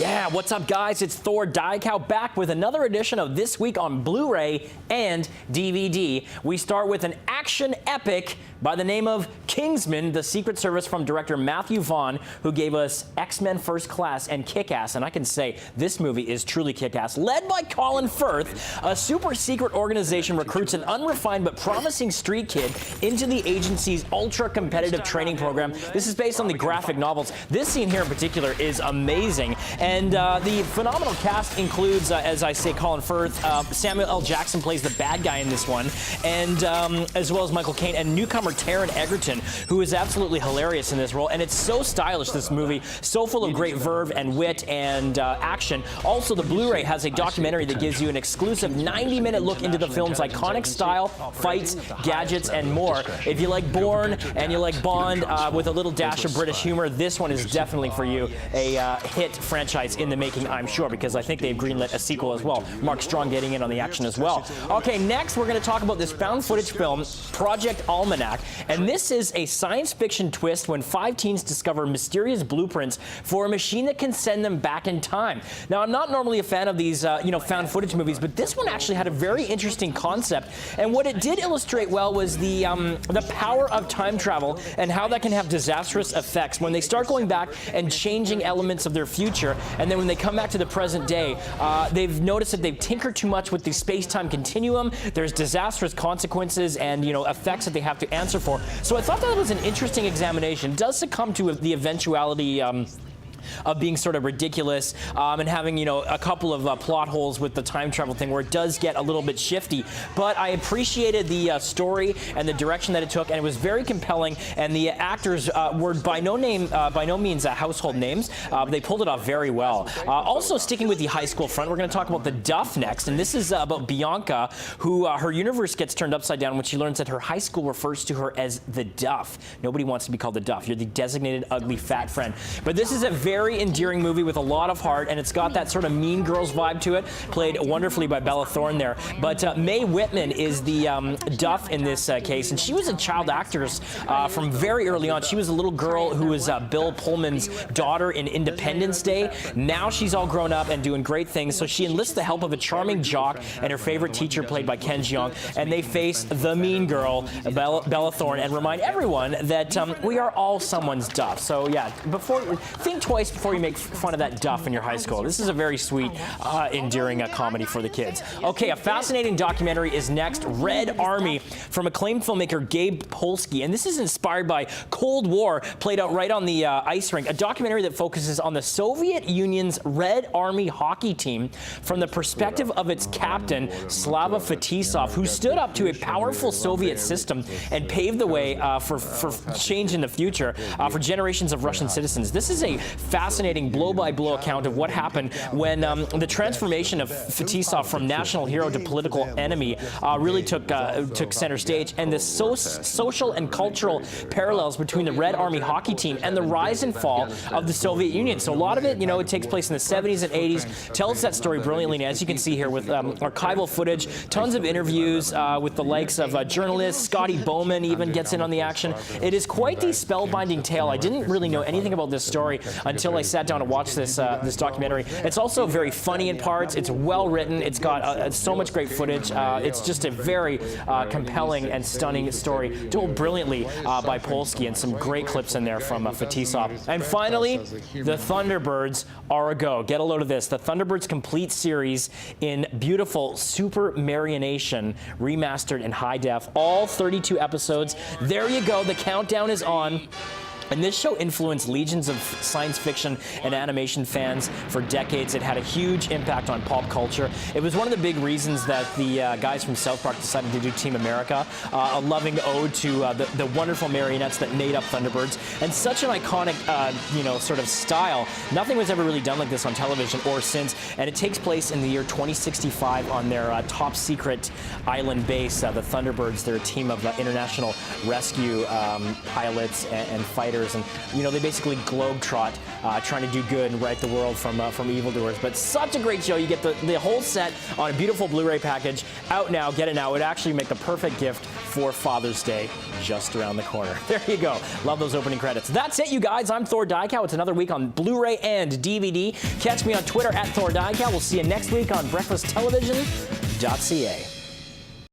Yeah, what's up, guys? It's Thor Diacow back with another edition of This Week on Blu-ray and DVD. We start with an action epic by the name of Kingsman, the Secret Service from director Matthew Vaughn, who gave us X-Men First Class and Kick-Ass. And I can say this movie is truly kick-ass. Led by Colin Firth, a super-secret organization recruits an unrefined but promising street kid into the agency's ultra-competitive training program. This is based on the graphic novels. This scene here in particular is amazing. And the phenomenal cast includes, as I say, Colin Firth. Samuel L. Jackson plays the bad guy in this one, and as well as Michael Caine and newcomer Taron Egerton, who is absolutely hilarious in this role. And it's so stylish, this movie, so full of great verve and wit and action. Also, the Blu-ray has a documentary that gives you an exclusive 90-minute look into the film's iconic style, fights, gadgets, and more. If you like Bourne and you like Bond with a little dash of British humor, this one is definitely for you. A hit franchise in the making, I'm sure, because I think they've greenlit a sequel as well. Mark Strong getting in on the action as well. Okay, next we're going to talk about this found footage film, Project Almanac. And this is a science fiction twist when 5 teens discover mysterious blueprints for a machine that can send them back in time. Now, I'm not normally a fan of these, found footage movies, but this one actually had a very interesting concept. And what it did illustrate well was the power of time travel and how that can have disastrous effects when they start going back and changing elements of their future. And then when they come back to the present day, they've noticed that they've tinkered too much with the space-time continuum. There's disastrous consequences and, effects that they have to answer for. So I thought that was an interesting examination. It does succumb to the eventuality of being sort of ridiculous and having, a couple of plot holes with the time travel thing where it does get a little bit shifty. But I appreciated the story and the direction that it took, and it was very compelling. And the actors were by no means household names. They pulled it off very well. Also, sticking with the high school front, we're going to talk about the Duff next. And this is about Bianca, who her universe gets turned upside down when she learns that her high school refers to her as the Duff. Nobody wants to be called the Duff. You're the designated ugly fat friend. But this is a very endearing movie with a lot of heart, and it's got that sort of Mean Girls vibe to it, played wonderfully by Bella Thorne there. But Mae Whitman is the Duff in this case, and she was a child actress from very early on. She was a little girl who was Bill Pullman's daughter in Independence Day. Now she's all grown up and doing great things, so she enlists the help of a charming jock and her favorite teacher, played by Ken Jeong, and they face the mean girl, Bella Thorne, and remind everyone that we are all someone's Duff. So yeah, think twice before you make fun of that Duff in your high school. This is a very sweet, endearing comedy for the kids. Okay, a fascinating documentary is next, Red Army, from acclaimed filmmaker Gabe Polsky. And this is inspired by Cold War, played out right on the ice rink, a documentary that focuses on the Soviet Union's Red Army hockey team from the perspective of its captain, Slava Fetisov, who stood up to a powerful Soviet system and paved the way for change in the future for generations of Russian citizens. This is a fascinating blow-by-blow account of what happened when the transformation of Fetisov from national hero to political enemy really took center stage, and the social and cultural parallels between the Red Army hockey team and the rise and fall of the Soviet Union. So a lot of it, it takes place in the 70s and 80s, tells that story brilliantly, and as you can see here with archival footage, tons of interviews with the likes of journalists. Scotty Bowman even gets in on the action. It is quite the spellbinding tale. I didn't really know anything about this story until I sat down to watch this documentary. It's also very funny in parts. It's well written. It's got so much great footage. It's just a very compelling and stunning story, told brilliantly by Polsky, and some great clips in there from Fetisov. And finally, the Thunderbirds are a go. Get a load of this. The Thunderbirds complete series in beautiful super marionation, remastered in high def, all 32 episodes. There you go. The countdown is on. And this show influenced legions of science fiction and animation fans for decades. It had a huge impact on pop culture. It was one of the big reasons that the guys from South Park decided to do Team America, a loving ode to the wonderful marionettes that made up Thunderbirds, and such an iconic, sort of style. Nothing was ever really done like this on television or since, and it takes place in the year 2065 on their top secret island base, the Thunderbirds. They're a team of international rescue pilots and fighters fighters, and they basically globetrot, trying to do good and right the world from evildoers. But such a great show. You get the whole set on a beautiful Blu-ray package. Out now, get it now. It would actually make the perfect gift for Father's Day, just around the corner. There you go. Love those opening credits. That's it, you guys. I'm Thor Dykow. It's another week on Blu-ray and DVD. Catch me on Twitter at Thor Dykow. We'll see you next week on BreakfastTelevision.ca.